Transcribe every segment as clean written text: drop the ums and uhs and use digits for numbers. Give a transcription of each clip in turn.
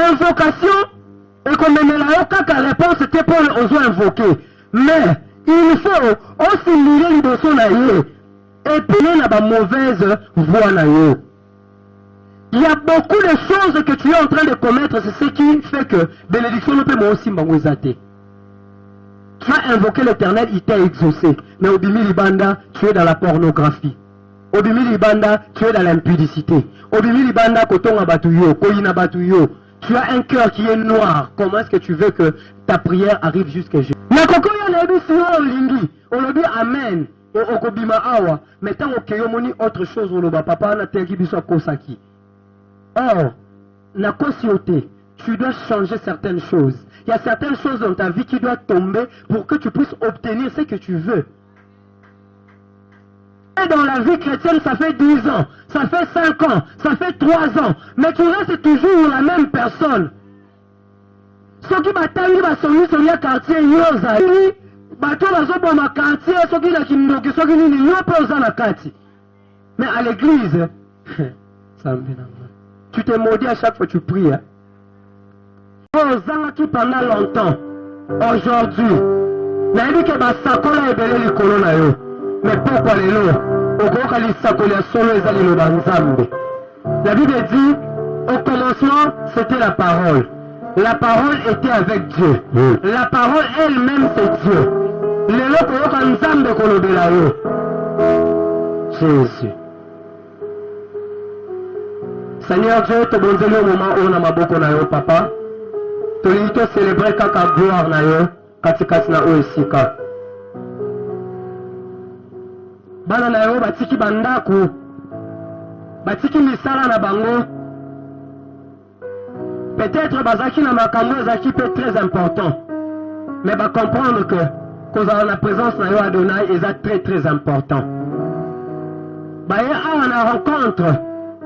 invocation, et comme la réponse était pour les invoquer. Mais il faut aussi lire les dossiers et puis il y a des mauvaises voies. Il y a beaucoup de choses que tu es en train de commettre, c'est ce qui fait que bénédiction ne peut pas aussi m'envoyer. Tu as invoqué l'Éternel, il t'a exaucé. Mais au Bimi Libanda, tu es dans la pornographie. Au Bimi Libanda, tu es dans l'impudicité. Au Bimi Libanda, Kotonga Batuyo, Koyina Batuyo. Tu as un cœur qui est noir. Comment est-ce que tu veux que ta prière arrive jusqu'à Jésus? On le dit Amen. Mais tant que tu autre chose, on le papa na tegi biso kosaki. Or, na kosioté, tu dois changer certaines choses. Il y a certaines choses dans ta vie qui doivent tomber pour que tu puisses obtenir ce que tu veux. Et dans la vie chrétienne, ça fait 10 ans, ça fait 5 ans, ça fait 3 ans, mais tu restes toujours la même personne. Ce qui bataille, va sonner sur le quartier, Yosa. Bateau la zobo ma quartier, ce qui n'a qu'une doki, ce qui n'a pas la quartier. Mais à l'église, tu t'es maudit à chaque fois que tu pries. Qui pendant longtemps, aujourd'hui, n'a dit que ma sacola est belle les colonnes. Mais pourquoi les lots? La Bible dit, au commencement, c'était la parole. La parole était avec Dieu. La parole elle-même, c'est Dieu. Les lots Jésus. Seigneur Dieu, te bonne au moment où on a ma boko na yo, papa. Tu as célébré kaka gloire na yo, katikati na oesika. Bana na yo batiki bandaku, batiki misala na bango. Peut-être bazaki na makambo zaki peut très important, mais va comprendre que cause de la présence na yo Adonai est très très important. Baye a na rencontre,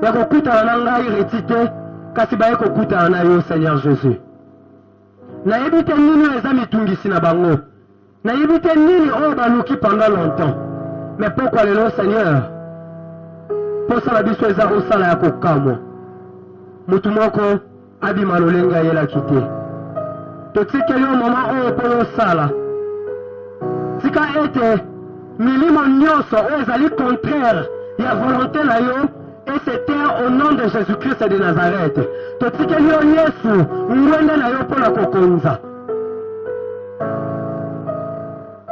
ya kokuta na ngai retité, kasi baye kokuta na yo Seigneur Jésus. Na yebite nini eza mitungisi na bango, na yebite nini oyo baluki pendant longtemps. Mais pourquoi le nom Seigneur? Pour ça la biso eza osala ya kokamwa. Mutu moko abima lolenga yela kite. Totikeli au moment oyo po osala. Tika ete milimo nyonso oyo ezali contraire ya volonté na yo et c'était au nom de Jésus-Christ de Nazareth. Totikeli o Yesu ngwende na yo po na kokonza.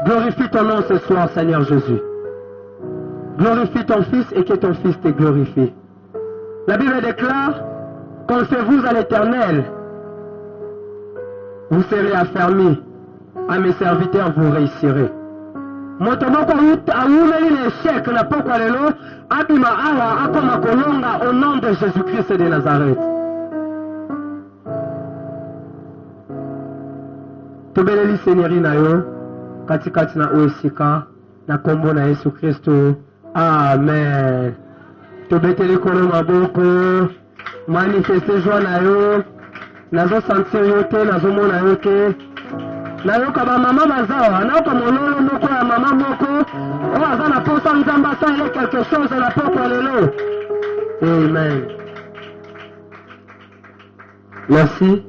Glorifie ton nom ce soir, Seigneur Jésus. Glorifie ton Fils et que ton Fils te glorifie. La Bible déclare, confiez-vous à l'Éternel, vous serez affermis, à mes serviteurs vous réussirez. Motomoko aoumeli l'échec na pokwa lelo, abima awa akoma kolonga au nom de Jésus-Christ de Nazareth. Tobeleli Seigneur na yo, katikati na oesika, na kombo na Yesu Kristo. Amen. Tobeteli kono maboko, manifeste joie na yo, nazo sentir yo te, nazo mona yo te. Na yo ka ba mama bazawa, na yo ka mololo moko ya mama moko, o aza na posa nzamba sa ile quelque chose na poko lelo. Amen. Merci.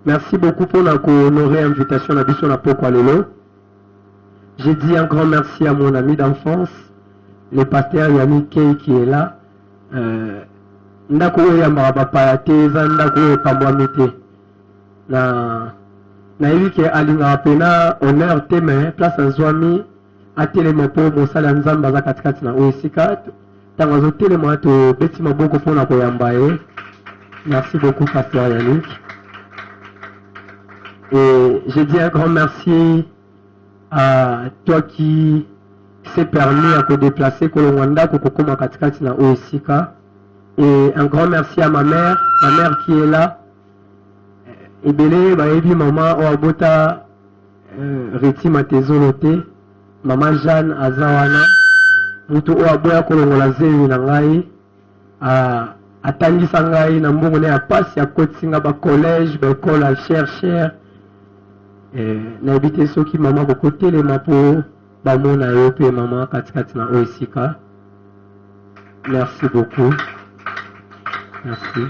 Merci beaucoup pour honorer l'invitation à Bisson à poko lelo. J'ai dit un grand merci à mon ami d'enfance, le pasteur Yannick Kei qui est là. Ndako ya mabapa te ndako pambwamite. Na yebi ke alinga pena honneur te mais place nzwami atelema po mosala nzamba za katikati na oesika. Tango zo telema to beti maboko fona ko yamba ye. Merci beaucoup pasteur Yannick. Et j'ai dit un grand merci à toi qui s'est permis à te déplacer Kolongwanda Kokokoma katikati na oesika. Et un grand merci à ma mère qui est là. Et belé baebi maman oabota reti matezolote, maman Jeanne azawana, mutu oaboya kolongola zeli na ngai, atangisa ngai na mbongo ne ya pasi ya kotinga ba collège, ba école à cher. Na ebite soki mama kokotelema po bamona yo pe mama katikati na oesika. Merci beaucoup. Merci.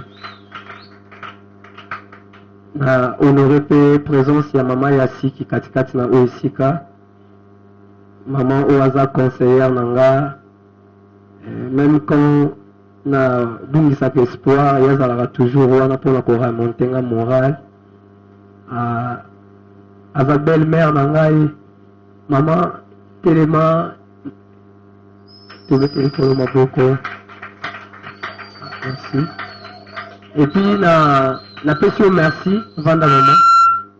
na honoré pe présence ya mama ya siki katikati na oyo esika. Maman oaza conseillère nanga, même quand na dungisaka espoir yazalaka toujours wana mpona koremonte nga moral. Aza belle-mère na ngai, maman telema tobeteli kolo maboko. Merci. Et puis na pesi yo merci vanda maman,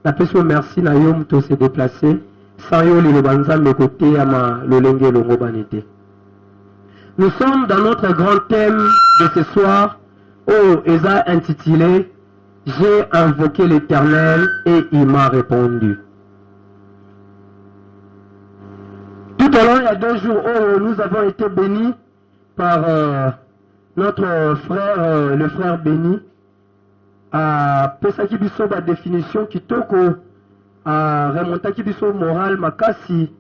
na pesi yo merci na yo muto se déplacer sans yo liloba nzambe côté ya ma lolenge longo banete. Nous sommes dans notre grand thème de ce soir, Eza intitulé J'ai invoqué l'Éternel et il m'a répondu. Tout au long, il y a 2 jours où nous avons été bénis par notre frère, le frère béni, à Pesaki Biso, la définition qui toko à remontaki biso moral makasi,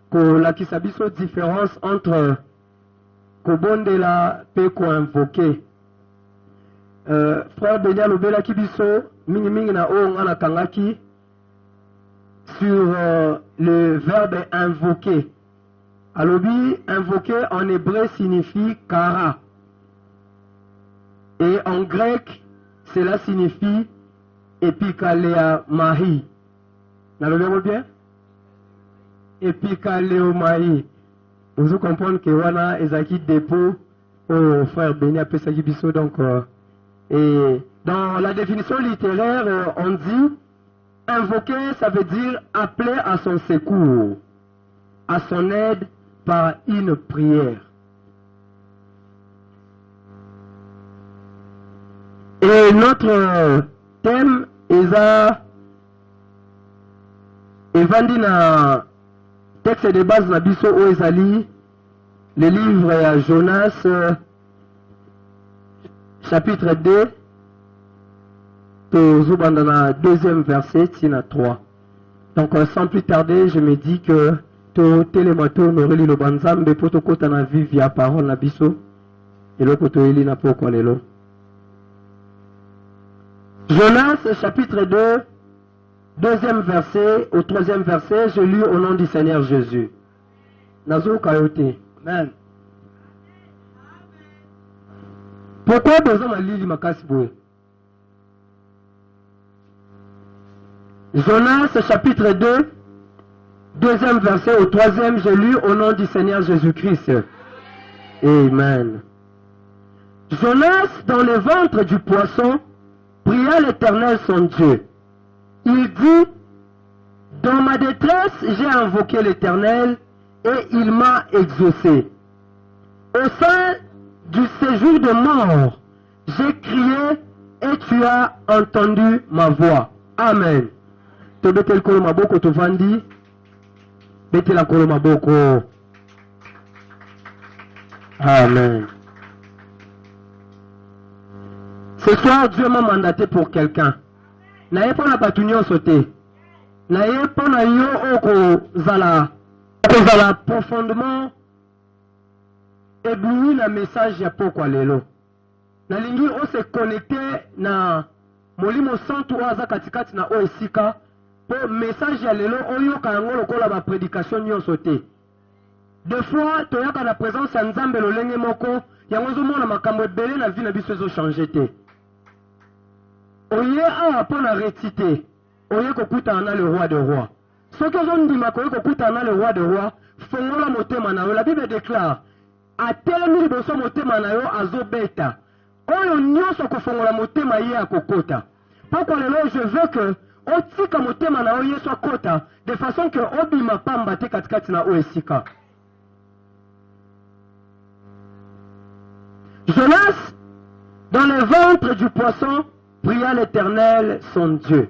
ko la kisabiso différence entre kobondela pe ko invoquer. Frère Béni alobela kibiso mingi na o ngana kangaki sur le verbe invoquer. Alobi invoquer en hébreu signifie kara et en grec cela signifie epikalea mahi. Nalobi bien? Epikalea mahi. Vous comprenez que wana ezaki dépôt au frère Béni a pesaki biso donc et dans la définition littéraire on dit invoquer, ça veut dire appeler à son secours, à son aide par une prière. Et notre thème eza evandi na texte de base na biso o ezali le livre à Jonas chapitre 2 tozobanda na 2e verset tina 3. Donc sans plus tarder, je me dis que to telemato honoreli lo banzambe poto kota na vie via parole na biso eloko to eli na poko lelo. Jonas chapitre 2 2e verset au 3e verset, je lis au nom du Seigneur Jésus. Nazo kayote. Amen. Pourquoi besoin de lire makasi boye? Jonas chapitre 2 2e verset au 3e, je lis au nom du Seigneur Jésus-Christ. Amen. Jonas dans le ventre du poisson pria l'Éternel son Dieu. Il dit, dans ma détresse, j'ai invoqué l'Éternel et il m'a exaucé. Au sein du séjour de mort, j'ai crié et tu as entendu ma voix. Amen. To betel kolo maboko to vandi, betela kolo maboko. Amen. Ce soir, Dieu m'a mandaté pour quelqu'un. Naye pona batunyo sauté. Naye pona yo oko zala profondément ébloui na message ya pokwa lelo. Nalingi o se connecter na molimo santu aza katikati na o esika po message ya lelo oyo kango lokola ba prédication nyonso te. Des fois toyaka na présence ya Nzambe lolenge moko yango zomona makambo ebele na vie na biso ezo changer te. Oye awa pona réciter, oye kokutana na le roi de rois. Soki ozondima koye kokutana na le roi de rois, fongola motema na yo. La Bible déclare atelemi liboso motema na yo azobeta. Oyo nyonso kofongola motema ye akokota. Pourquoi lelo je veux que otika motema na yo ye soit kota de façon que obima pamba te katikati na o esika. Jonas dans le ventre du poisson pria l'Éternel son Dieu.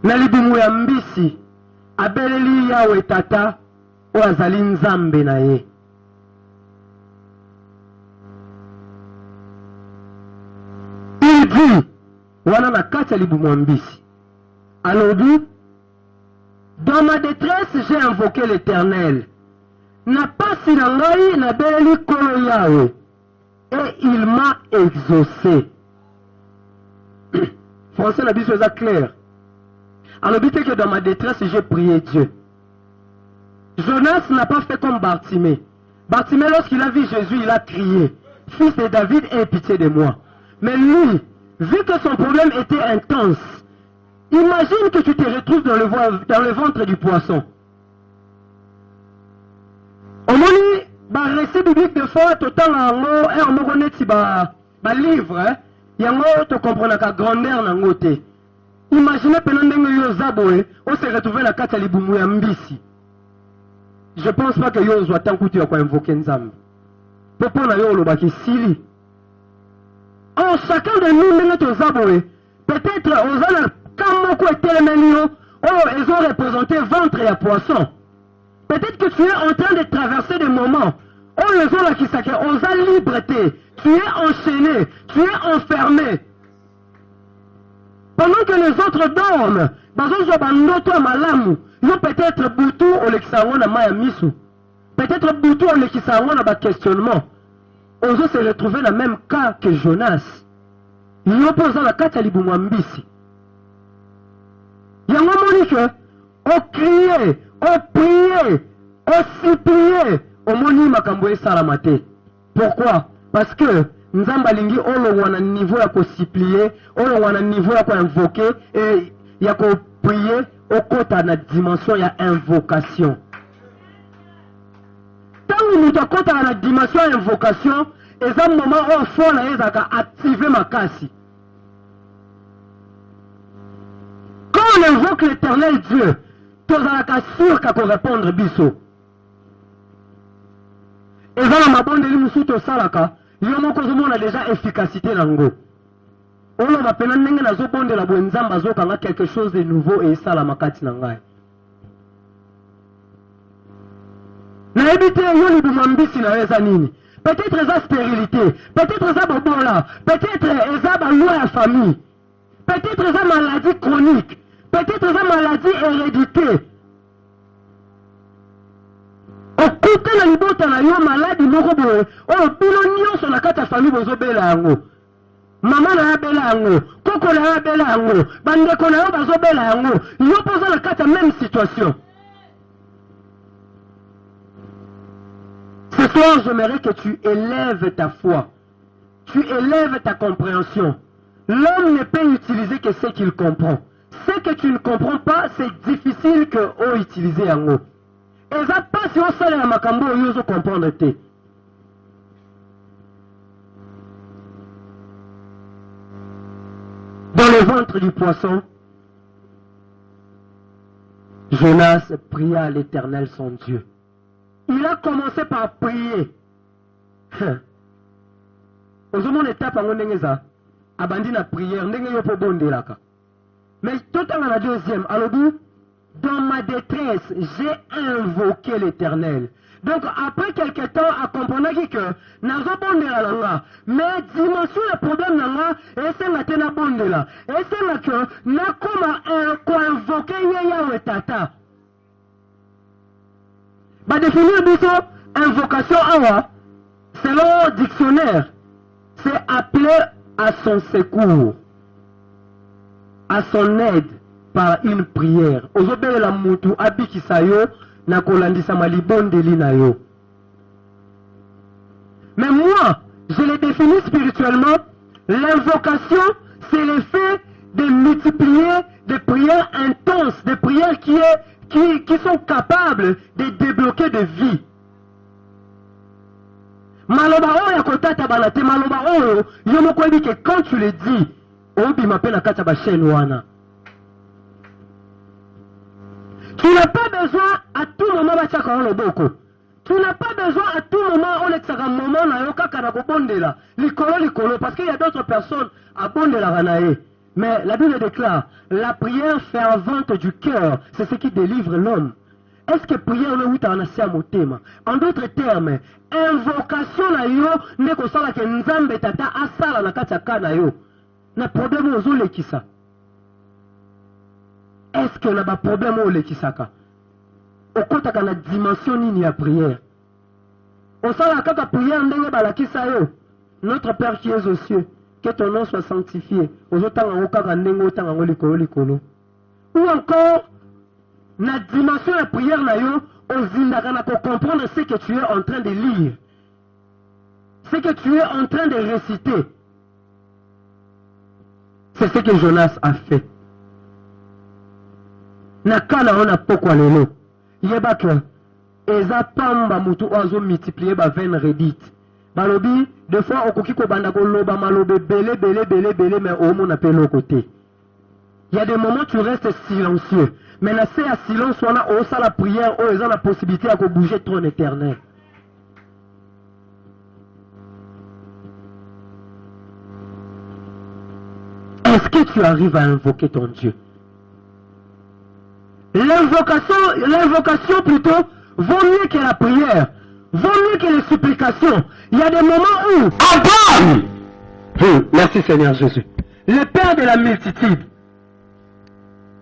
Nalibumu ya mbisi abeleli yawe tata o azali nzambe na ye. Il dit wana na kati ya libumu ya mbisi alobi, dans ma détresse j'ai invoqué l'Éternel, na pasi na ngai nabeleli kolo yawe et il m'a exaucé. Français n'a dit ça clair. Alors dites que dans ma détresse, j'ai prié Dieu. Jonas n'a pas fait comme Bartimée. Bartimée, lorsqu'il a vu Jésus, il a crié, Fils de David, aie pitié de moi. Mais lui, vu que son problème était intense, imagine que tu te retrouves dans le ventre du poisson. Au moment où récit biblique de fois, tout le temps, on a livre, il y a un comprendre la grandeur dans le côté. Imaginez pendant que on se retrouve dans la carte de Mbisi. Je ne pense pas que yo soit tant que quoi invoquer Nzambe. Pourquoi na yo lo baki sili? En chacun de nous nous zaboé. Peut-être aux ana comme quoi télémenio, ils ont représenté ventre et poisson. Peut-être que tu es en train de traverser des moments où les gens qui s'acquèrent, on a liberté. Tu es enchaîné, tu es enfermé. Pendant que les autres dorment, peut-être Boutou ou l'Exawana Mayamisu. Peut-être Boutou ou l'Exawana ba questionnement. On va se retrouver dans le même cas que Jonas. Il oppose la carte à l'Ibumambisi. Il y a un moment que on criait, on priait, on suppliait au moni makamboe salamate. Pourquoi? Parce que Nzamba lingi olo wana niveau ya ko supplier, olo wana niveau ya ko invoquer et ya ko prier au côté na dimension ya invocation. Tant que nous te côté na dimension ya invocation, et ça moment où faut na ezaka activer ma kasi. Quand on invoque l'Éternel Dieu, tu as sûr qu'à répondre biso. Et ça la mabonde li musuto salaka. Il y a déjà efficacité dans le on va peine n'engue na zo bonde la bwenzamba zo kanga quelque chose de nouveau et ça la makati nangai. Na ebite yo li bumambisi na weza nini? Peut-être eza stérilité, peut-être eza bobola, peut-être eza ba loi ya famille, peut-être eza maladie chronique, peut-être eza maladie hérédité. Okute na libota na yo maladie moko boye, o bino nyonso na kati ya famille bozobela yango. Mama na ya bela yango, koko na ya bela yango, bandeko na yo bazobela yango, yo poza na kati ya même situation. Ce soir, j'aimerais que tu élèves ta foi, tu élèves ta compréhension. L'homme ne peut utiliser que ce qu'il comprend. Ce que tu ne comprends pas, c'est difficile que on utilise yango. Et ça passe si on sale la makambo ou yoso comprendre te. Dans le ventre du poisson, Jonas pria à l'Éternel son Dieu. Il a commencé par prier. Aux hommes étape en ondengeza, abandi la prière, ndenge yo po bondelaka. Mais tout à la deuxième, alors dans ma détresse, j'ai invoqué l'Éternel. Donc après quelque temps, à comprendre que nazo bondela langa, mais dimension le problème langa, et c'est la tena bondela, et c'est là que na comme invoquer Yahweh Tata. Bah définir biso invocation awa, selon dictionnaire, c'est appeler à son secours, à son aide par une prière. Ozobele la mutu abikisayo na kolandisa malibondeli na yo. Mais moi, je l'ai défini spirituellement, l'invocation, c'est l'effet de multiplier des prières intenses, des prières qui sont capables de débloquer des vies. Maloba oyo kotata balate maloba oyo yo moko dit que quand tu le dis, obi m'appelle kata ba chaîne wana. Tu n'as pas besoin à tout moment de chaka le boko. Tu n'as pas besoin à tout moment on est un moment na yoka kana ko bondela. Likolo parce qu'il y a d'autres personnes à bondela ranae. Mais la Bible déclare, la prière fervente du cœur, c'est ce qui délivre l'homme. Est-ce que prière ne wuta na sia motema? En d'autres termes, invocation na yo ne ko sala ke nzambe tata asala na kati ya kana yo. Na problème ozole kisa. Est-ce que là-bas problème au lekisaka? Au côté de la dimension nini ya prière. On sait la kaka prière ndenge balakisa yo. Notre Père qui est aux cieux, que ton nom soit sanctifié. Ou encore, la dimension de la prière, pour comprendre ce que tu es en train de lire, ce que tu es en train de réciter. C'est ce que Jonas a fait. Nakana on a pourquoi lelo. Yeba que eza pamba mutu ozo multiplier ba veine redite. Balobi deux fois okoki ko banda ko loba malobe belé mais au monde appelle l'autre côté. Il y a des moments où tu restes silencieux. Mais là c'est à silence on a osa la prière ou ils ont la possibilité à bouger ton éternel. Est-ce que tu arrives à invoquer ton Dieu? L'invocation plutôt vaut mieux que la prière, vaut mieux que les supplications. Il y a des moments où Abraham, merci Seigneur Jésus, le Père de la multitude,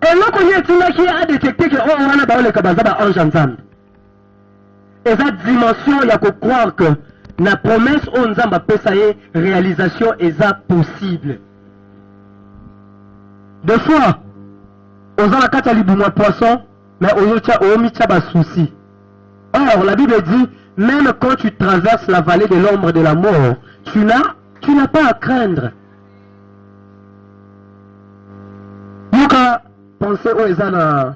et là qu'on qui a détecté que on a dans le kabazaba ange ensemble. Et cette dimension, il y a que croire que la promesse on nzamba pesaye réalisation est possible. Deux fois, aux alakata liboumwa poisson, mais aux omicha bas souci. Or, la Bible dit, même quand tu traverses la vallée de l'ombre de la mort, tu n'as pas à craindre. Yuka, pensez au Ezana.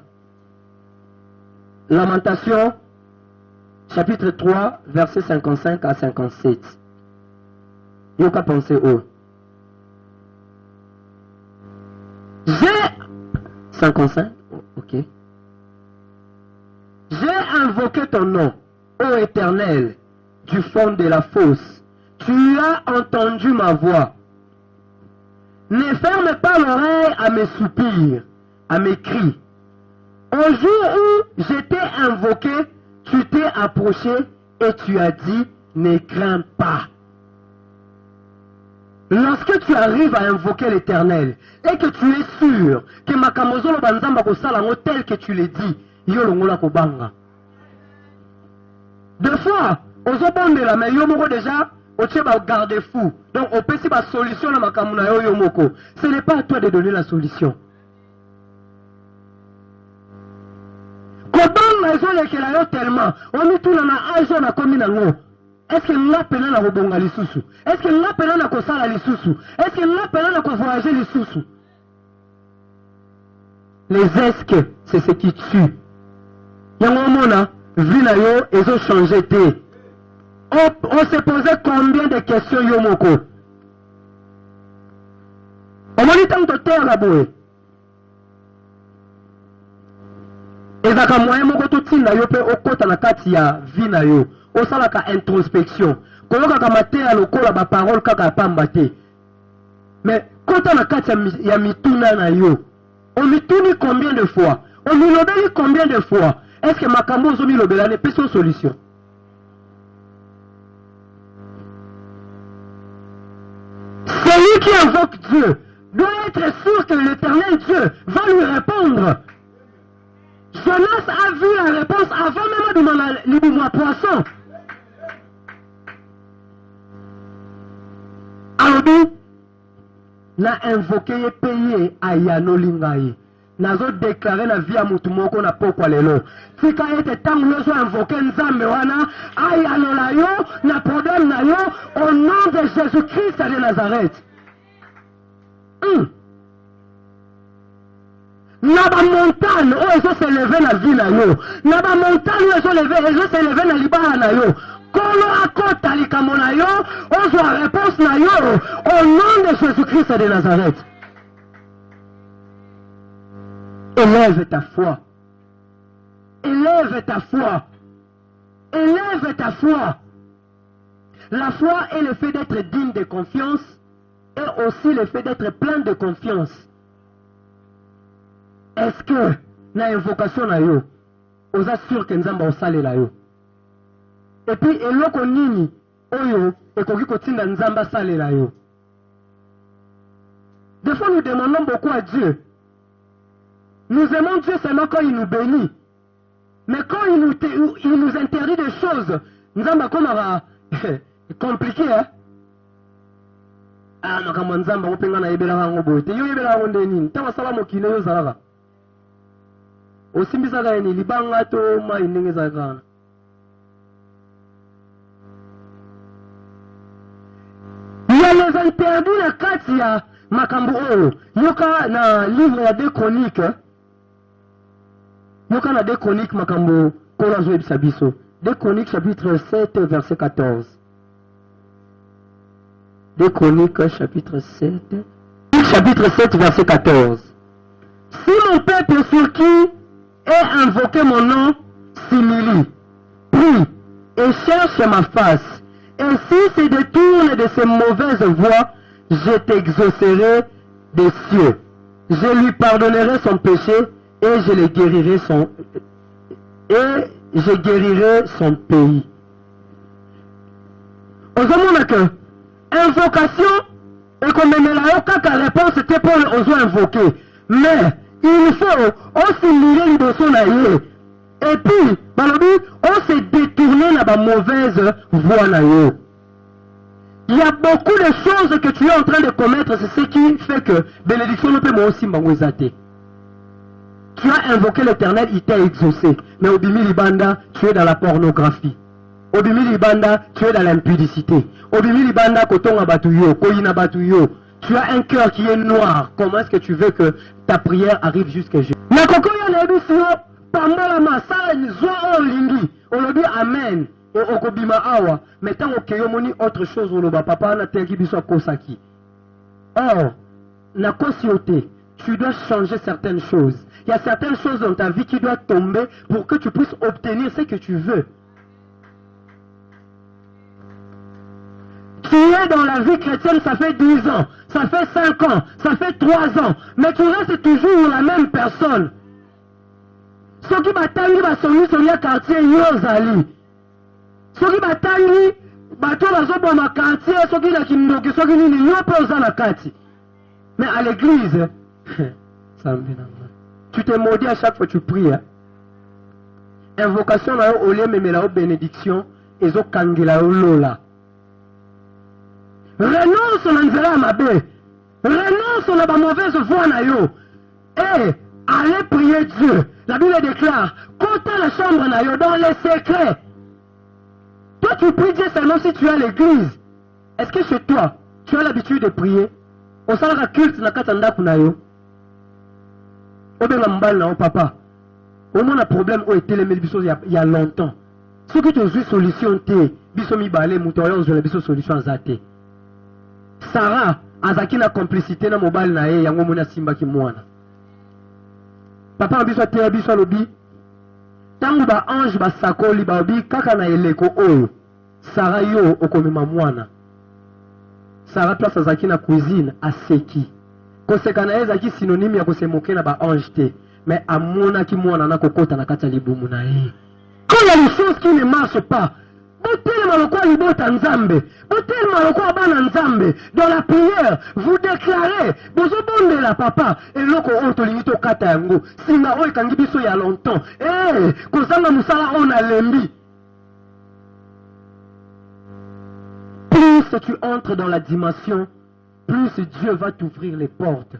Lamentation, chapitre 3, versets 55 à 57. Yuka, pensez au. J'ai 55, ok. J'ai invoqué ton nom, ô Éternel, du fond de la fosse. Tu as entendu ma voix. Ne ferme pas l'oreille à mes soupirs, à mes cris. Au jour où je t'ai invoqué, tu t'es approché et tu as dit, ne crains pas. Lorsque tu arrives à invoquer l'Éternel et que tu es sûr que makamozolo banzamba kosalango tel que tu l'as dit, yolongola kobanga. Deux fois, ozobondela mais yomoko déjà, otie ba garde-fou. Donc on peut si ba solution na makamuna yo yomoko. Ce n'est pas à toi de donner la solution. Kobanga ezolekela yo tellement, omituna na ajo na komi nango. Est-ce que nous appelons à rebonga les sous? Est-ce que nous appelons à kosala les sous? Est-ce que nous appelons à voyager les sous? Les est-ce c'est ce qui tue. Yango mona, vu na yo, ils ont changé té. On s'est posé combien de questions yomoko? On m'a dit tant de terre là-bas. Ezaka moyen moko to tinda yo pe okota na kati ya vi na yo. Osalaka introspection. Koloka kamate ya lokola ba parole kaka pamba te. Mais kota na kati ya mituna na yo. On mituni combien de fois? On milobeli combien de fois? Est-ce que makambo zo milobela ne peut son solution? Celui qui invoque Dieu doit être sûr que l'Éternel Dieu va lui répondre. Jonas a vu la réponse avant même de demander l'iboumois poisson. Alobi, na invoqué payé à Yano Lingaye. Nazo déclaré la vie à Moutumoko na pokwa lelo. Tika ete tango zo invoqué nzambe wana, ayano la yo, na problème na yo, au nom de Jésus-Christ de Nazareth. Naba montagne, où ils ont s'élevé la vie na yo. Naba montagne, où ils ont s'élevé la libara na yo. Kolo akota likamona yo, ozo a réponse na yo, au nom de Jésus-Christ de Nazareth. Élève ta foi. Élève ta foi. Élève ta foi. La foi est le fait d'être digne de confiance et aussi le fait d'être plein de confiance. Est-ce que na invocation na yo, vous assure que nzamba osale la yo? Et puis eloko nini oyo ekoki kotinda nzamba sale la yo? Des fois nous demandons beaucoup à Dieu. Nous aimons Dieu seulement quand il nous bénit. Mais quand il nous interdit des choses, nzamba comme compliqué, hein? Ah, makambo nzamba openga na yebela hango bote. Yo yebela hango ndeni. Tawa sala mokile yo zalaka. Osimbisa ka ni libanga to ma indenge zakana. Il y a les interdits na kati ya makambo oyo. Yoka na livre ya 2 Chroniques. Yoka na 2 Chroniques makambo kola zo ebisa biso. 2 Chroniques chapitre 7 verset 14. 2 Chroniques chapitre 7. Chapitre 7 verset 14. Si mon peuple sur qui est invoqué mon nom s'humilie, prie et cherche ma face, et s'il se détourne de ses mauvaises voies, je t'exaucerai des cieux. Je lui pardonnerai son péché et je le guérirai je guérirai son pays. Ozomona que invocation et comme la réponse était pour ozo invoquer, mais il faut aussi lire l'idosson naïe. Et puis, balobi, on s'est détourné dans la mauvaise voie naïe. Il y a beaucoup de choses que tu es en train de commettre, c'est ce qui fait que bénédiction ne peut moi aussi m'envoyer. Tu as invoqué l'Éternel, il t'a exaucé. Mais au Bimi Libanda, tu es dans la pornographie. Au Bimi Libanda, tu es dans l'impudicité. Au Bimi Libanda, Kotonga Batuyo, Koyina Batuyo. Tu as un cœur qui est noir. Comment est-ce que tu veux que ta prière arrive jusqu'à Jésus? Nakokoya Nebisio, Pamala Masa, Zoa Lingi. On le dit Amen. Et Okobima Awa. Mais tant que moni autre chose, on le bat papa, na tengi biso Kosaki. Or, na kosioté, tu dois changer certaines choses. Il y a certaines choses dans ta vie qui doivent tomber pour que tu puisses obtenir ce que tu veux. Tu es dans la vie chrétienne, ça fait 10 ans, ça fait 5 ans, ça fait 3 ans, mais tu restes toujours la même personne. Ce qui batangi basoni sonia quartier yozali. Ce qui batangi bato bazobo ma quartier, ce qui na kindoki, ce qui ni yopo ozana kati. Mais à l'église, tu t'es maudit à chaque fois que tu pries. Hein? Invocation na yo ole memela bénédiction ezo kangela lola. Renonce na nzela mabe. Renonce na ba mauvaise voie na yo. Et allez prier Dieu. La Bible déclare, quand la chambre na yo dans les secrets. Toi tu pries Dieu seulement si tu es à l'église. Est-ce que chez toi, tu as l'habitude de prier? Au salaka culte na katanda kuna yo. Obenga mbal na papa. Au moins un problème où était les biso il y a longtemps. Ce que tu as solution te biso mi balé mutoyo zo la biso solution zate. Sarah azaki na complicité na mobile na ye yango mona simba ki mwana. Papa biso te biso lobi. Tangu ba ange ba sakoli ba obi kaka na eleko oyo. Sarah yo okomema mwana. Sarah place azaki na cuisine aseki. Kosekana ezaki synonyme ya kosemoke na ba ange te. Mais amona ki mwana na kokota na kati ya libumu na ye. Quand il y a des choses qui ne marchent pas, dans la prière, vous déclarez, vous obondez la papa, et l'oko onto limito kata yango, singa oi kangibiso ya longtemps, kozanga musala on a lembi. Plus tu entres dans la dimension, plus Dieu va t'ouvrir les portes.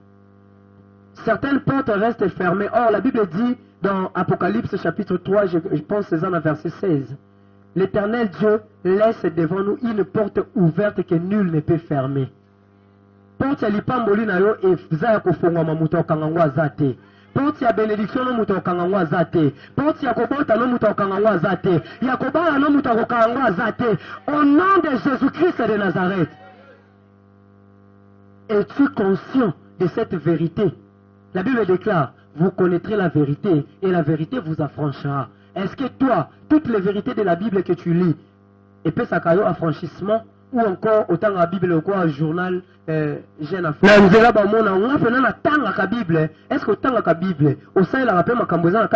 Certaines portes restent fermées. Or, la Bible dit dans Apocalypse chapitre 3, je pense c'est dans le verset 16. L'Éternel Dieu laisse devant nous une porte ouverte que nul ne peut fermer. Porte ya lipamboli na yo efza ya kofongwa muto okangangwa zate. Porte ya bénédiction no muto okangangwa zate. Porte ya kobota no muto okangangwa zate. Ya kobala no muto okangangwa zate. Au nom de Jésus-Christ de Nazareth. Es-tu conscient de cette vérité? La Bible déclare, vous connaîtrez la vérité et la vérité vous affranchira. Est-ce que toi, toutes les vérités de la Bible que tu lis, et puis ça caillot affranchissement, ou encore autant la Bible ou quoi, un journal, jeune affaire. Est-ce que autant la Bible, au sein de la rappel ma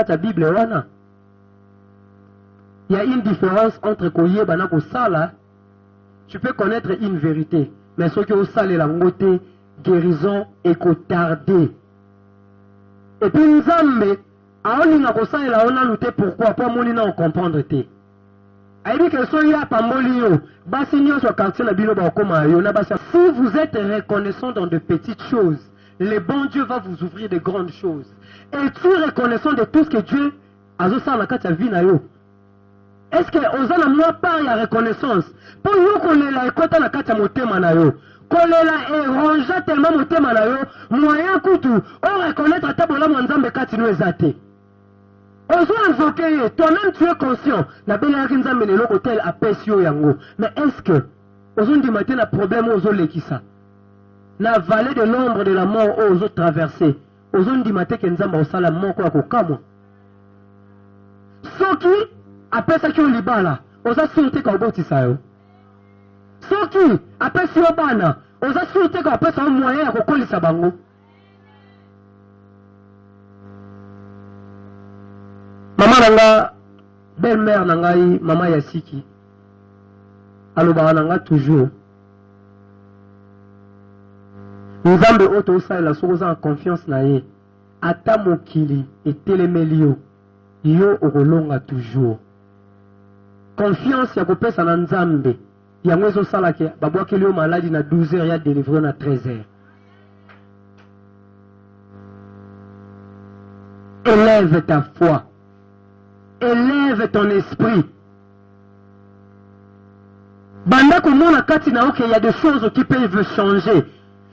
la Bible, wana? Il y a une différence entre koye banako sala. Tu peux connaître une vérité, mais ce que au sale la moté, guérison et tarder. Et puis nous avons aoni na kosalela ona luté pourquoi pas moni na comprendre té. Si vous êtes reconnaissant dans de petites choses, le bon Dieu va vous ouvrir de grandes choses. Et tu es reconnaissant de tout ce que Dieu a fait dans ta vie. Est-ce que vous avez moi part la reconnaissance? Pour nous qu'on est là, quand on a quatre motema na yo, qu'on est là et range tellement motema na yo, moyen couteau, on reconnaître ta bola mwanzambe kati nous ezate. Toi-même tu es conscient. Mais est-ce que aujourd'hui matin a problème aux autres qui ça? La vallée de l'ombre de la mort aux autres traversés. Aujourd'hui matin que nous avons la mort quoi qu'au cas moi. Ceux qui après ça qui ont libala, on a sûreté qu'au bout de ça. Ceux qui après si au bana, on a sûreté qu'après ça un moyen à coller sa bango. Maman nanga, belle-mère nangai, maman Yasiki. Alobara nanga toujours. Nzambe oto sa la soza en confiance na ye. Ata mokili et telemelio. Yo okolonga toujours. Confiance ya kopesa na Nzambe. Yango ezo sala ke babwakeli yo maladi na 12h ya délivré na 13h. Élève ta foi. Élève ton esprit. Banda komona kati na oke, il y a des choses qui peuvent changer.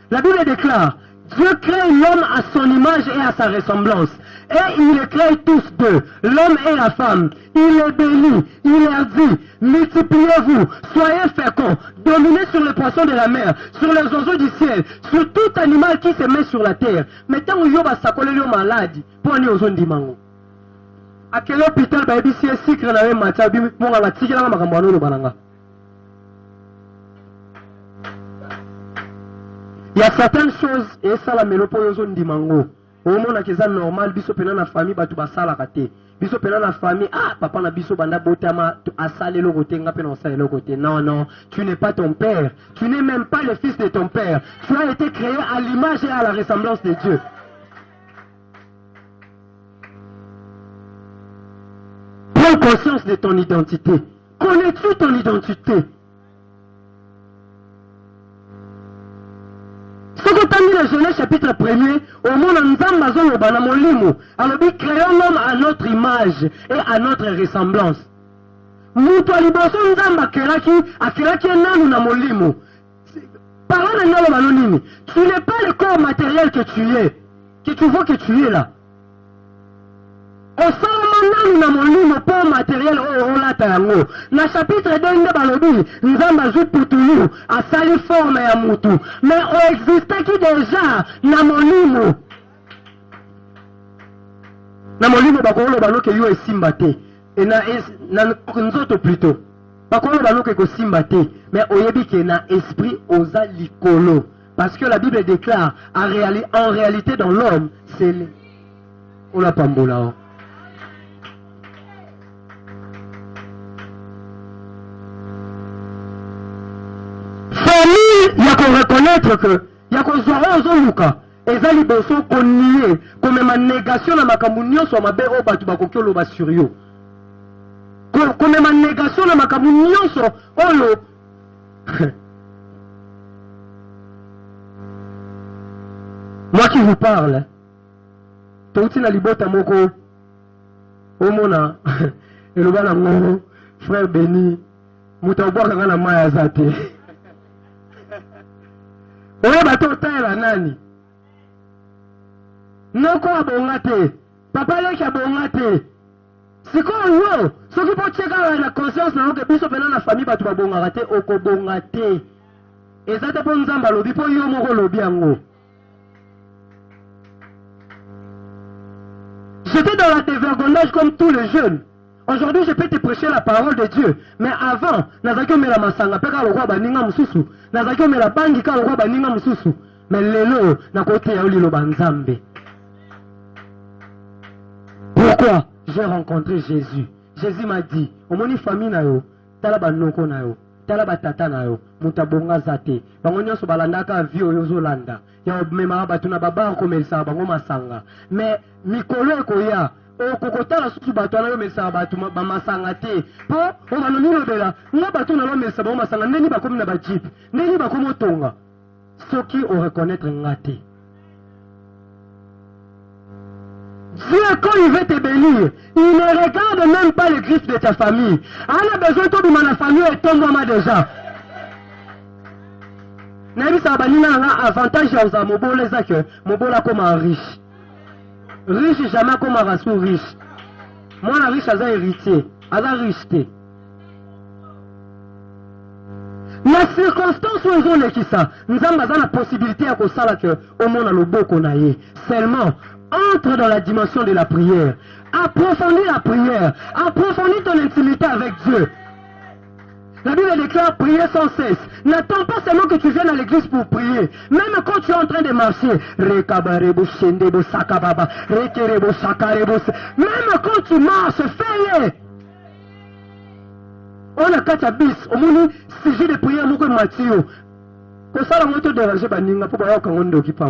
La Bible déclare, Dieu crée l'homme à son image et à sa ressemblance. Et il les crée tous deux, l'homme et la femme. Il les bénit, il leur dit, multipliez-vous, soyez féconds, dominez sur les poissons de la mer, sur les oiseaux du ciel, sur tout animal qui se met sur la terre. Mais tant que yoba sakole yo maladi, pour aller aux dimango. À quel hôpital ba ebisi sikre na même matin bi mo nga tikela na makambo ano lo balanga. Il y a certaines choses et ça la melopo yo zone dimango. Au monde qui est normal biso pena na famille batu basala kate. Biso pena na famille papa na biso banda botama asale lo côté nga pena osale lo côté. Non, tu n'es pas ton père. Tu n'es même pas le fils de ton père. Tu as été créé à l'image et à la ressemblance de Dieu. Prends conscience de ton identité. Connais-tu ton identité? Ce que tu as mis dans Genèse chapitre 1er, au monde Nzambazo Lobana Molimo, alors créons l'homme à notre image et à notre ressemblance. Mouto Liboso Nzamba Keraki Nanu na Molimo. Parlant de Nalo Manonimi, tu n'es pas le corps matériel que tu es, que tu vois que tu es là. Au Salomon na molimo pour matériel au latayango. Na chapitre 2 de balobi, Nzamba zu putulu a sali forme ya mutu. Mais on existe qui déjà na molimo. Na molimo bakolo banoke yo esimbate. Et na nzoto plutôt. Bakolo banoke ko simbate. Mais oyebi ke na esprit oza likolo. Parce que la Bible déclare en réalité dans l'homme, c'est le... On l'a pas mbola. Il y a qu'on reconnaître que il y a qu'on soit ozoluka ezali boso qu'on nie comme ma négation na makamunyo so mabe o batu bakoki oloba sur yo comme ma négation na makamunyo so olo moi qui vous parle touti na libota moko omona eloba na ngo frère Béni mutabwaka ngana maya zate. Oye bato taela nani? Noko abongate. Papa leki abongate. Siko yo, soki po cheka la conscience na oke biso pena na famille batu babongate oko bongate. Ezate po Nzamba lobi po yo moko lobi yango. J'étais dans la dévergondage comme tous les jeunes. Aujourd'hui, je peux te prêcher la parole de Dieu. Mais avant, nazaki omela masanga peka lokwa baninga mususu. Nazaki omela bangi ka lokwa baninga mususu. Mais lelo, nakote ya oli lo banzambe. Pourquoi? J'ai rencontré Jésus. Jésus m'a dit, omoni famille na yo, tala banoko na yo, tala batata na yo, mutabonga zate. Bango nyonso balandaka vio yo zolanda. Ya mema batu na baba komelisa bango masanga. Mais mikolo ekoya, okokotala susu bato anayomesa bato bamasanga te mpo obanomi lobela nga bato nalomesa bango masanga ndeni bakomi na bajipe ndeni bakomi otonga soki oreconnaître nga te. Dieu, quand il veut te bénir, il ne regarde même pas les griffes de ta famille. On a besoin de ma famille et tombe-moi déjà. Nabi Sabanina a avantage aux Mobola que Mobola comme un riche. Riche jamais comme un rassou riche. Moi, la riche, elle a héritier. Elle a richeté. La circonstance où ils ont qui ça, nous avons la possibilité à que ça que au monde a le beau qu'on a eu. Seulement, entre dans la dimension de la prière. Approfondis la prière. Approfondis ton intimité avec Dieu. La Bible déclare prier sans cesse. N'attends pas seulement que tu viennes à l'église pour prier. Même quand tu es en train de marcher. Même quand tu marches, fais-le. On a quatre bis. Au moins, si j'ai des prières, moi, Mathieu. Comme ça, la moto dérange, baninga, pour voir qu'on est occupé.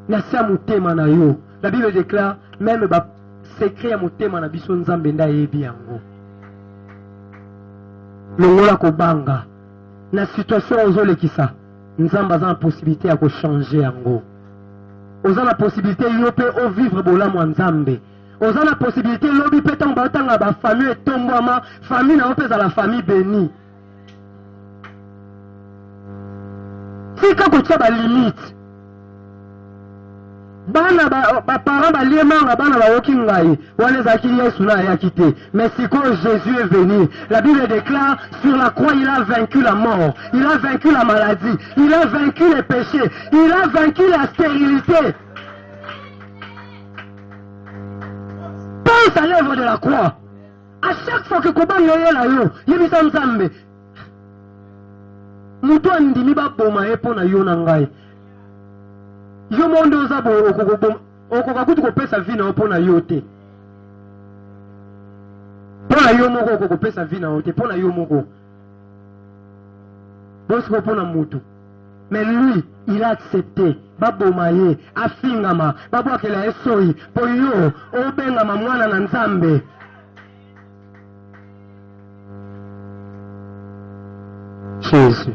La Bible déclare même secret à motema na biso nzambe nda yebi yango. Longola ko banga na situation ozolekisa nzamba za possibilité ya ko changer yango. Oza na possibilité yo pe o vivre bolamu nzambe. Oza na possibilité lobi pe tanga batanga ba famille etombwama famille na opeza la famille bénie. Tika ko tsa ba limite. Bana ba parents ba liemanga bana ba wokingai wana zaki Yesu na yakite. Mais si quand Jésus est venu, la Bible déclare sur la croix il a vaincu la mort, il a vaincu la maladie, il a vaincu les péchés, il a vaincu la stérilité. Pense à l'œuvre de la croix. À chaque fois que Kobanga est là yo, yebisa nzambe. Muto ndimi ba boma epona yo na ngai. Yo monde oza bo okokakuti kopesa vie na opona yo te. Pona yo moko okopesa vie na ote, pona yo moko. Bosko pona mutu. Mais lui, il a accepté. Babomaye, afingama, babwakela esoi, po yo obengama mwana na nzambe. Jésus.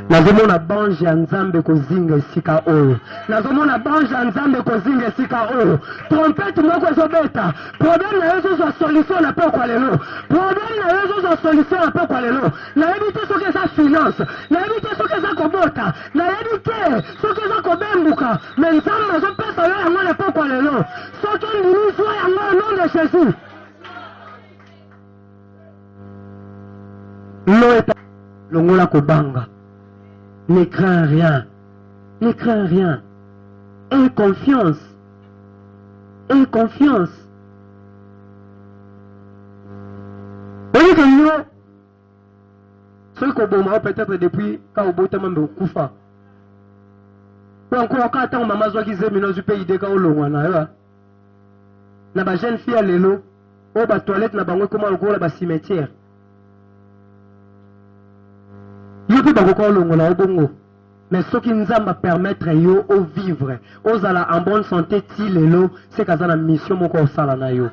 Nazomona bange ya nzambe kozinga esika oyo. Nazomona bange ya nzambe kozinga esika oyo. Trompette moko ezobeta. Problème na yezo za solution na pokwa lelo. Problème na yezo za solution na pokwa lelo. Na yebi soki eza finance. Na yebi soki eza kobota. Na yebi soki eza kobembuka. Mais nzambe azopesa yo yango na pokwa lelo. Soki ndimi so yango au nom de Jésus. Longola kobanga. Ne crains rien. Ne crains rien. Aie confiance. Aie confiance. Voyez que nous, ceux qui ont peut-être depuis quand au bout de Koufa. Ou encore quand on m'a dit que du pays de Kaolongwana. Na ba jeune fille à l'élo. Ou ba toilette na bango comment au la cimetière. Yopi bakoko longola obongo. Mais ce qui nous a permettre yo au vivre, aux ala en bonne santé ti lelo, c'est qu'à la mission moko sala na yo.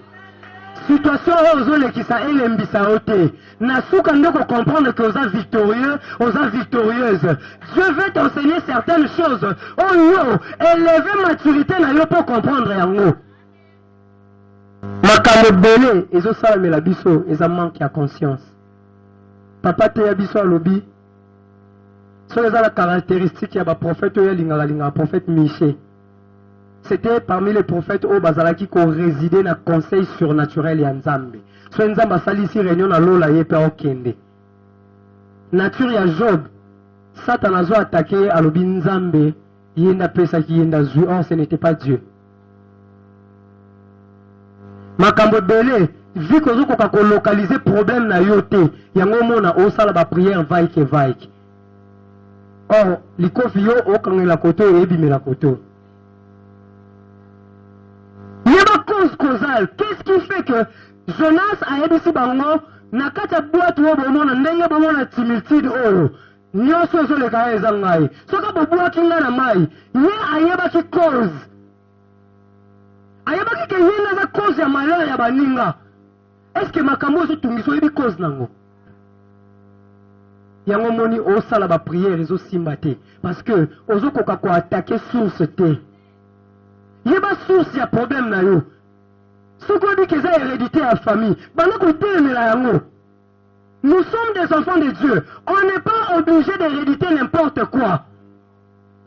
Situation aux qui ça elembisa ote. Na souka ndoko comprendre que vous êtes victorieux, vous êtes victorieuse. Dieu veut t'enseigner certaines choses. Oh yo, élever maturité na yo pour comprendre yango. Makambo belé, ezo sala me la biso, eza manque ya conscience. Papa te ya biso alobi. C'est la caractéristique de prophète prophète Miché. C'était parmi les prophètes au Bazalaki qui résidait dans le conseil surnaturel et Nzambe. So Nzamba sali ici réunion à l'eau la yepe okende. Nature ya Job. Satan a attaqué à l'obi Nzambe. Yenda pesa ki yenda zu. Or ce n'était pas Dieu. Makambo belé. Vu que vous avez localisé problème na yote. Yango mona osala ba prière vaike vaike. Or, l'ikofi yo okangé la koto et ebimé la koto. Il y a une cause causale. Qu'est-ce qui fait que Jonas a ébissi bango, na kata boîte ou bomona, ndenge bomona timiltide oro. nyonso ezoleka eza ngai soki bobwaki ngai na mai ye ayebaki cause ayebaki ke ye naza cause ya malheur ya baninga eske makambo ezotungisa oyebi cause nango yango moni osala bapriere ezosimba te parce que ozokoka koatake source te yeba source ya problème na yo soki oyebi ke eza hérédité ya famille banda kotelemela yango. Nous sommes des enfants de Dieu. On n'est pas obligé d'héréditer n'importe quoi.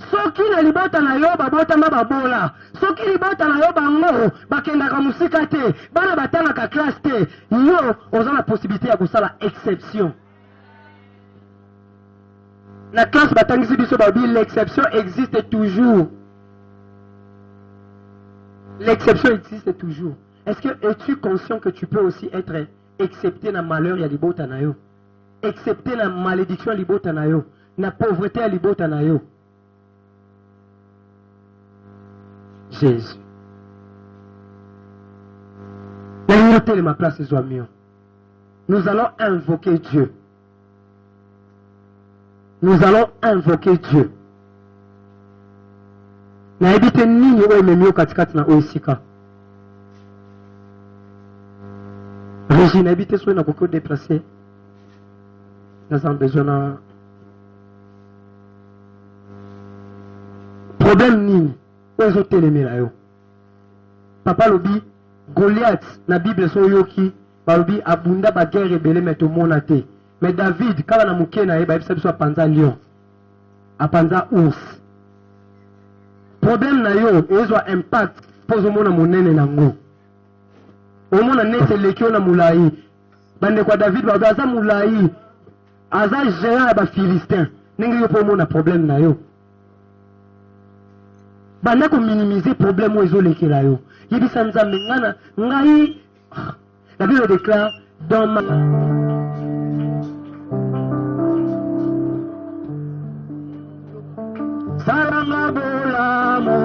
Soki na libota na yo babota ma babola. Soki libota na yo bango bakendaka musika te. Bana batanga classe te. Yo oza la possibilité ya kosala exception. La classe batangisi biso babi l'exception existe toujours. L'exception existe toujours. Est-ce que es-tu conscient que tu peux aussi être excepté na malheur ya libota na yo, excepté na malédiction ya libota na yo, na pauvreté ya libota na yo? Jésus. La ma place est mieux. Nous allons invoquer Dieu. Nous allons invoquer Dieu. Na ebite nini oyo memio katikati na oisika. Régine, habité sur une beaucoup déplacée. Nous avons besoin d'un problème ni aux télémé là yo. Papa lobi Goliath na Bible so yoki ba lobi abunda ba guerre rebelle mais tout monde até. Mais David kala na muke na ye ba bisa biso panza lion. Apanza ours. Problème na yo ezo impact pozo mona monene nango. Omona nete lekio na mulai bande kwa David ba aza mulai aza géant ba philistin ningi yo po mona problème na yo bande ko minimiser problème o ezolekela yo yebisa nzambe ngana ngai. La Bible déclare dans ma salanga bolamo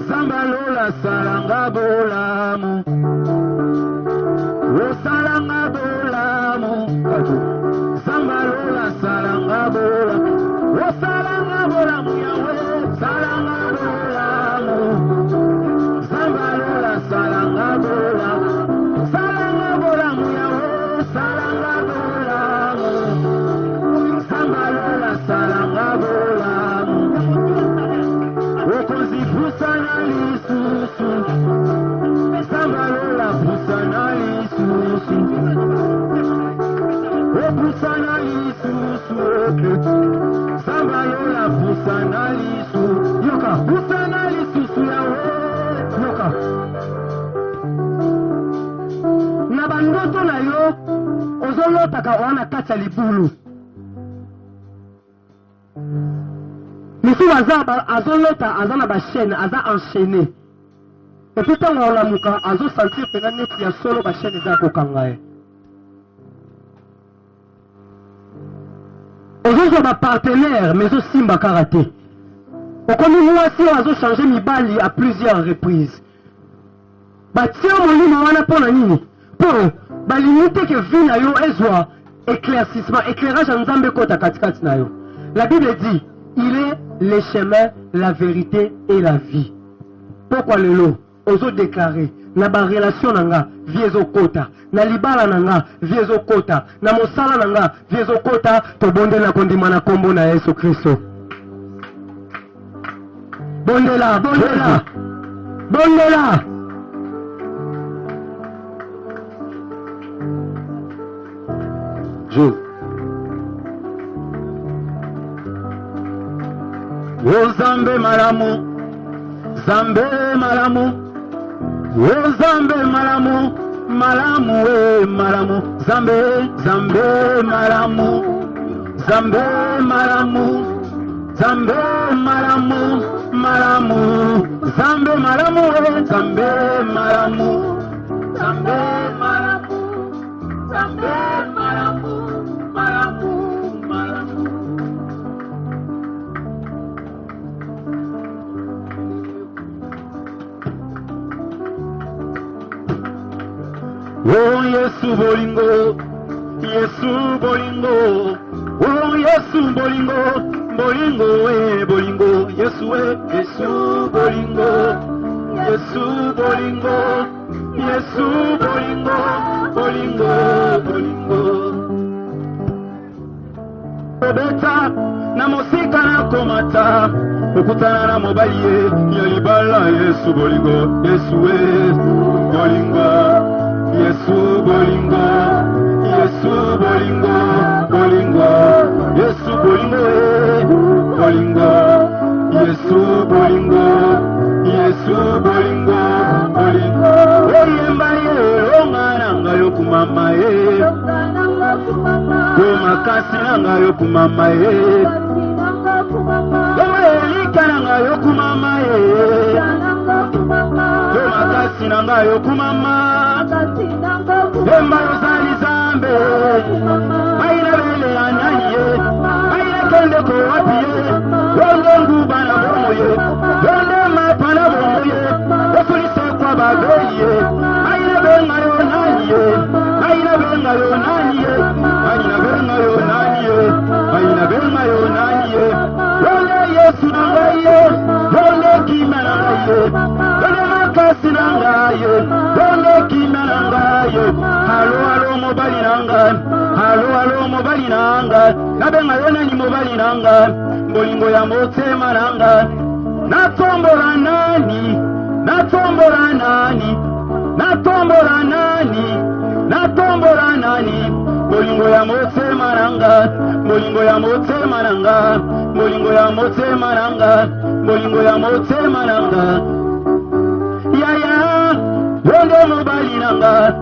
Sambalola salanga bolamo O salanga bolamo Sambalola salanga bolamo O salanga bolamo Yahweh salanga bolamo Sambalola salanga bolamo Salanga bolamo Yahweh salanga bolamo Sambalola salanga bolamo Okozi pusana lisusu Sambalola pusana lisusu Opusana lisusu Sambalola pusana lisusu Yoka pusana lisusu yawe Yoka na bandoto na yo ozolotaka wana kati ya libulu Misi waza azolota azana ba chaîne aza enchaîné. Et puis tant on la muka azo sentir pena neti ya solo ba chaîne za ko kangaye. Ozo ba partenaire mais zo simba karaté. Okomi moi si azo changer mibali à plusieurs reprises. Ba tia molimo wana pona nini? Pour ba limite que vie na yo ezwa éclaircissement, éclairage nzambe kota katikati na yo. La Bible dit il est le chemin, la vérité et la vie. Pourquoi le lot? Ozo déclaré, na ba relation nanga, viezo kota, na libala nanga, viezo kota, na mosala nanga, viezo kota, to bonde na kondima na kombo na Yesu Kristo. Bondela, bondela, bondela. Dieu. O Zambe malamu, Zambe malamu, O Zambe malamu, malamu we malamu, Zambe, Zambe malamu, Zambe malamu, Zambe malamu, malamu, Zambe malamu we, Zambe malamu, Zambe malamu, Zambe malamu, malamu, malamu. Oh Yesu bolingo, Yesu Yesu bolingo, oh Yesu bolingo, bolingo bolingo, Yesu Yesu bolingo, Yesu bolingo, Yesu bolingo, bolingo bolingo. Obeta na mosika na komata, okutana na mobali ya libala, Yesu bolingo, Yesu bolingo, Yesu bolingo, Yesu bolingo, bolingo, Yesu bolingo, bolingo, Yesu bolingo, Yesu bolingo, bolingo. Oyemba ongana ngayo kumama makasi nangayo kumama elika nangayo kumama makasi nangayo kumama emba yozali zambe maina bele ananye maina kende ko wapiye ronde nguba na bomoye ronde mapana bomoye osulise kwa babeye maina bengayo nanye maina bengayo nanye maina bengayo nanye maina bengayo nanye ronde Yesu nangaye ronde kima nangaye ronde makasi nangaye ronde kima nangaye halo halo mobali nanga halo halo mobali nanga nabengayo nani mobali nanga bolingo ya motema nanga natombola nani natombola nani natombola nani natombola nani bolingo ya motema nanga bolingo ya motema nanga bolingo ya motema nanga bolingo ya motema nanga yaya yonde mobali nanga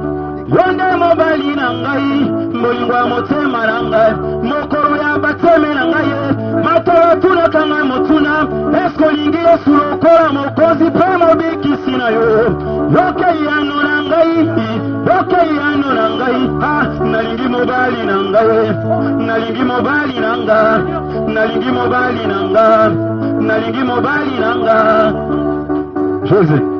yonde mobali nangai bolingo ya motema nanga mokoro ya bateme nangai matoro tuna kanga motuna esko lingi Yesu lokola mokozi pe mobikisi na yo yoke yano nangai yoke yano nangai nalingi mobali nangai nalingi mobali nanga nalingi mobali nanga nalingi mobali nanga Jose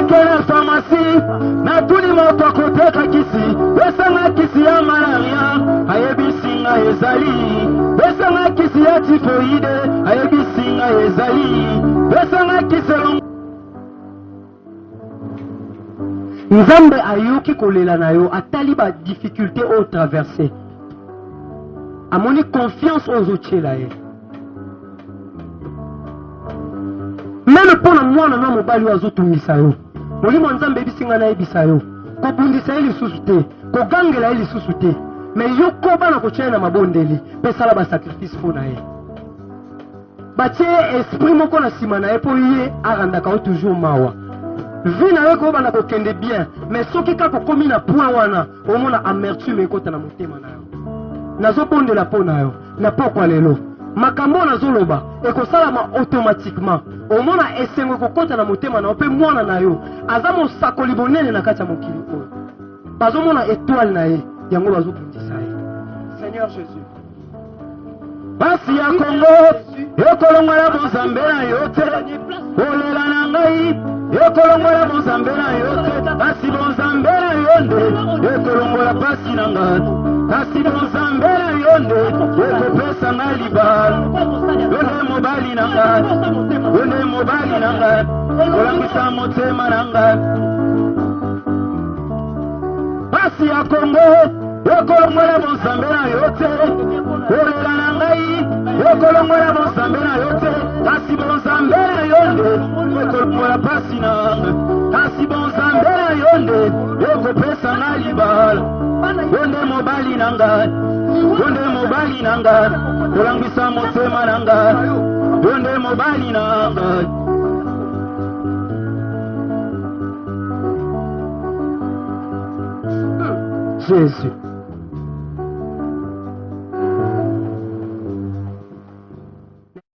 kena famasi na tuni moto koteka kisi besanga kisi ya malaria ayebisinga ezali besanga kisi ya tifoide ayebisinga ezali besanga kisi Nzambe ayoki kolela na yo atali ba difficulté au traverser amoni confiance aux otiela ye même pona mwana na mobali azotungisa yo molimo Nzambe ebisinga na yebisa yo kobundisa ye lisusu te kogangela ye lisusu te mais yo koba na kotia na mabondeli mpe sala basacrifice mpo na ye batie esprit moko na nsima na ye mpo ye arandaka yo toujours mawa vi na yo koba na kokende bien mais soki kaka kokomi na point wana omona amertume ekota na motema na yo nazobondela mpo na yo na pokwa lelo makambo nazoloba ekosalama automatiquement omona esengo kokota na motema na yo mpe mwana na yo aza mosakoli bonene na kati ya mokili oyo bazomona étoile na ye yango bazobundisa ye Seigneur Jésus basi ya Kongo ekolongola bozambe na yo te olela na ngai ekolongola bozambe na yo te basi bozambe na yo nde ekolongola pasi na ngai kasi bozambe na yo nde ekopesa ngai libala yonde mobali na ngai yonde mobali na ngai kolangisa motema na ngai basi ya Kongo ekolongola bozambe na yo te olela na ngai ekolongola bozambe na yo te kasi bozambe na yo nde ekolongola pasi na ngai kasi bozambe na yo nde ekopesa ngai libala yonde mobali na ngai yonde mobali na ngai kolangisa motema na ngai yonde mobali na ngai Jésus